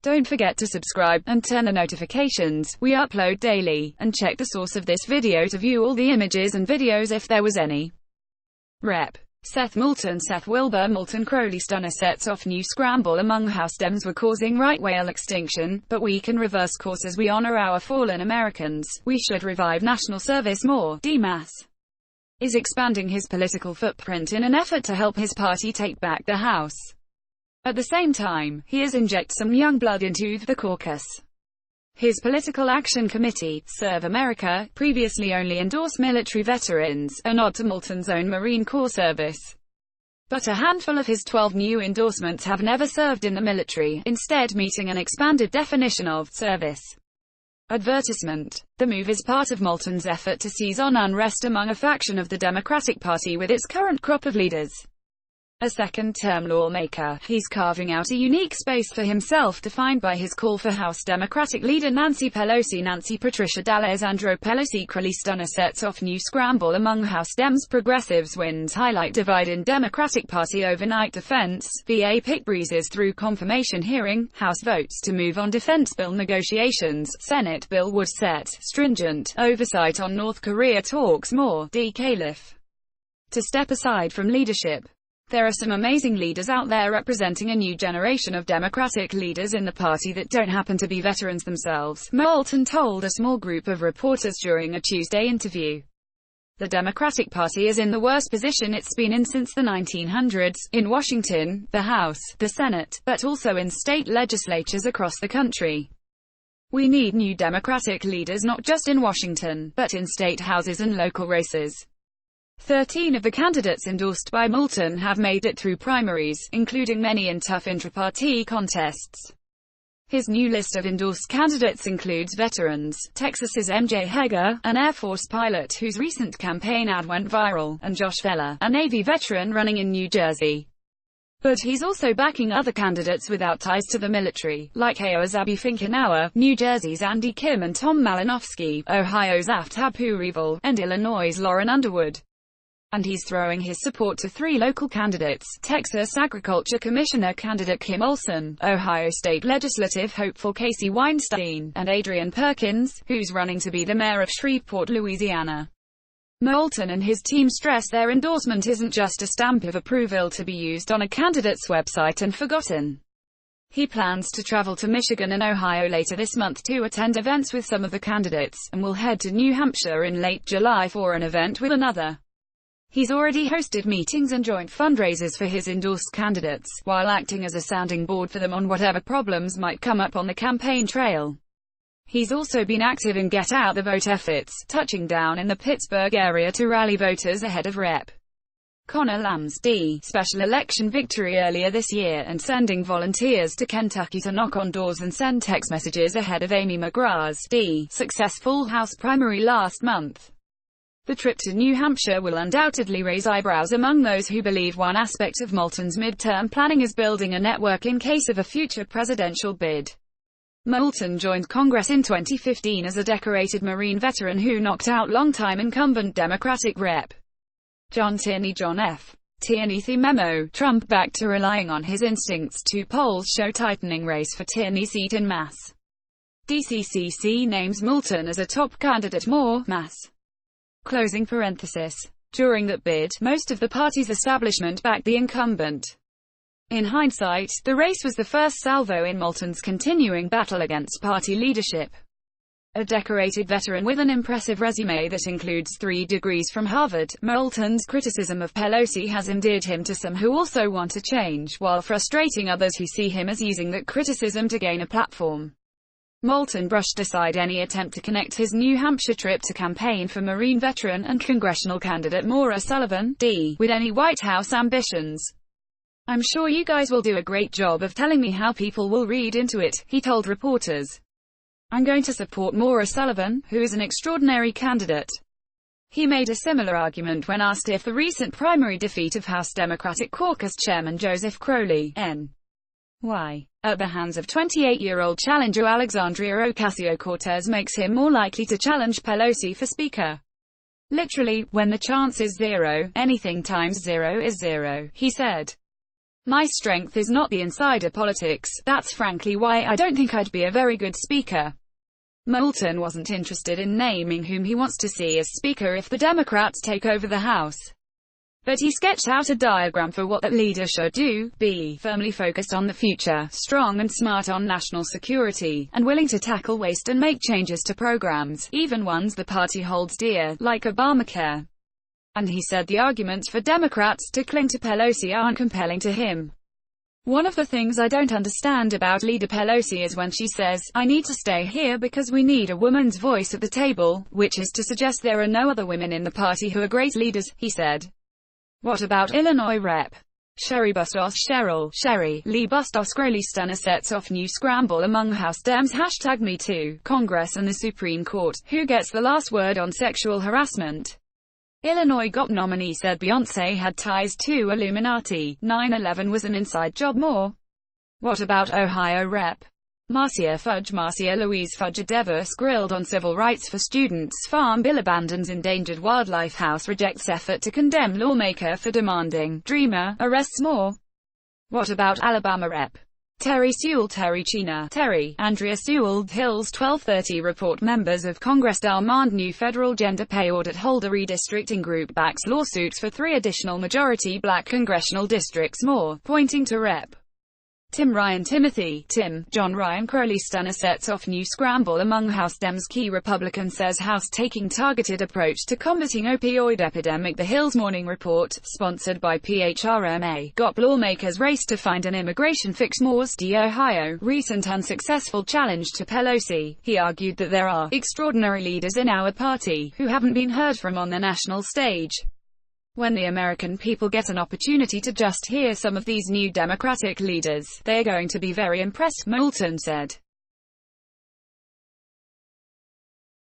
Don't forget to subscribe, and turn the notifications. We upload daily. And check the source of this video to view all the images and videos if there was any. Rep. Seth Moulton. Seth Wilbur Moulton. Crowley stunner sets off new scramble among House Dems. We're causing right whale extinction, but we can reverse course as we honor our fallen Americans. We should revive national service more. DMAS is expanding his political footprint in an effort to help his party take back the House. At the same time, he has injected some young blood into the caucus. His Political Action Committee, Serve America, previously only endorsed military veterans, a nod to Moulton's own Marine Corps service. But a handful of his 12 new endorsements have never served in the military, instead meeting an expanded definition of service. Advertisement. The move is part of Moulton's effort to seize on unrest among a faction of the Democratic Party with its current crop of leaders. A second-term lawmaker, he's carving out a unique space for himself defined by his call for House Democratic leader Nancy Pelosi. Nancy Patricia D'Alessandro Pelosi. Crowley stunner sets off new scramble among House Dems. Progressives wins highlight divide in Democratic Party overnight defense. VA pick breezes through confirmation hearing. House votes to move on defense bill negotiations. Senate bill would set stringent oversight on North Korea talks. More. D. Caliph to step aside from leadership. There are some amazing leaders out there representing a new generation of Democratic leaders in the party that don't happen to be veterans themselves, Moulton told a small group of reporters during a Tuesday interview. The Democratic Party is in the worst position it's been in since the 1900s, in Washington, the House, the Senate, but also in state legislatures across the country. We need new Democratic leaders not just in Washington, but in state houses and local races. 13 of the candidates endorsed by Moulton have made it through primaries, including many in tough intra-party contests. His new list of endorsed candidates includes veterans, Texas's MJ Heger, an Air Force pilot whose recent campaign ad went viral, and Josh Feller, a Navy veteran running in New Jersey. But he's also backing other candidates without ties to the military, like Iowa's Abby Finkenauer, New Jersey's Andy Kim and Tom Malinowski, Ohio's Aftab Hurival, and Illinois' Lauren Underwood. And he's throwing his support to 3 local candidates, Texas Agriculture Commissioner candidate Kim Olson, Ohio State Legislative hopeful Casey Weinstein, and Adrian Perkins, who's running to be the mayor of Shreveport, Louisiana. Moulton and his team stress their endorsement isn't just a stamp of approval to be used on a candidate's website and forgotten. He plans to travel to Michigan and Ohio later this month to attend events with some of the candidates, and will head to New Hampshire in late July for an event with another. He's already hosted meetings and joint fundraisers for his endorsed candidates, while acting as a sounding board for them on whatever problems might come up on the campaign trail. He's also been active in Get Out the Vote efforts, touching down in the Pittsburgh area to rally voters ahead of Rep. Connor Lamb's special election victory earlier this year, and sending volunteers to Kentucky to knock on doors and send text messages ahead of Amy McGrath's successful House primary last month. The trip to New Hampshire will undoubtedly raise eyebrows among those who believe one aspect of Moulton's midterm planning is building a network in case of a future presidential bid. Moulton joined Congress in 2015 as a decorated Marine veteran who knocked out longtime incumbent Democratic Rep. John Tierney. John F. Tierney. The memo, Trump back to relying on his instincts. 2 polls show tightening race for Tierney's seat in Mass. DCCC names Moulton as a top candidate. More, Mass. Closing parenthesis. During that bid, most of the party's establishment backed the incumbent. In hindsight, the race was the first salvo in Moulton's continuing battle against party leadership. A decorated veteran with an impressive resume that includes 3 degrees from Harvard, Moulton's criticism of Pelosi has endeared him to some who also want to change, while frustrating others who see him as using that criticism to gain a platform. Moulton brushed aside any attempt to connect his New Hampshire trip to campaign for Marine veteran and congressional candidate Maura Sullivan, with any White House ambitions. "I'm sure you guys will do a great job of telling me how people will read into it," he told reporters. "I'm going to support Maura Sullivan, who is an extraordinary candidate." He made a similar argument when asked if the recent primary defeat of House Democratic Caucus Chairman Joseph Crowley, N.Y., at the hands of 28-year-old challenger Alexandria Ocasio-Cortez makes him more likely to challenge Pelosi for Speaker. "Literally, when the chance is 0, anything times 0 is 0, he said. My strength is not the insider politics. That's frankly why I don't think I'd be a very good speaker. Moulton wasn't interested in naming whom he wants to see as speaker if the Democrats take over the House. But he sketched out a diagram for what that leader should do: be firmly focused on the future, strong and smart on national security, and willing to tackle waste and make changes to programs, even ones the party holds dear, like Obamacare. And he said the arguments for Democrats to cling to Pelosi aren't compelling to him. One of the things I don't understand about Leader Pelosi is when she says, "I need to stay here because we need a woman's voice at the table," which is to suggest there are no other women in the party who are great leaders, he said. What about Illinois Rep. Sherry Lee Bustos Crowley stunner sets off new scramble among House Dems #MeToo, Congress and the Supreme Court, who gets the last word on sexual harassment? Illinois GOP nominee said Beyoncé had ties to Illuminati, 9/11 was an inside job. More. What about Ohio Rep. Marcia Louise Fudge Devers grilled on civil rights for students, Farm Bill abandons endangered wildlife, House rejects effort to condemn lawmaker for demanding Dreamer, arrests more. What about Alabama Rep. Andrea Sewell, Hills 1230 report members of Congress demand new federal gender pay audit, holder redistricting group backs lawsuits for 3 additional majority black congressional districts. More, pointing to Rep. John Ryan Crowley stunner sets off new scramble among House Dems. Key Republican says House taking targeted approach to combating opioid epidemic. The Hills Morning Report, sponsored by PHRMA, GOP lawmakers race to find an immigration fix. Moore's D. Ohio, recent unsuccessful challenge to Pelosi. He argued that there are extraordinary leaders in our party who haven't been heard from on the national stage. When the American people get an opportunity to just hear some of these new Democratic leaders, they are going to be very impressed, Moulton said.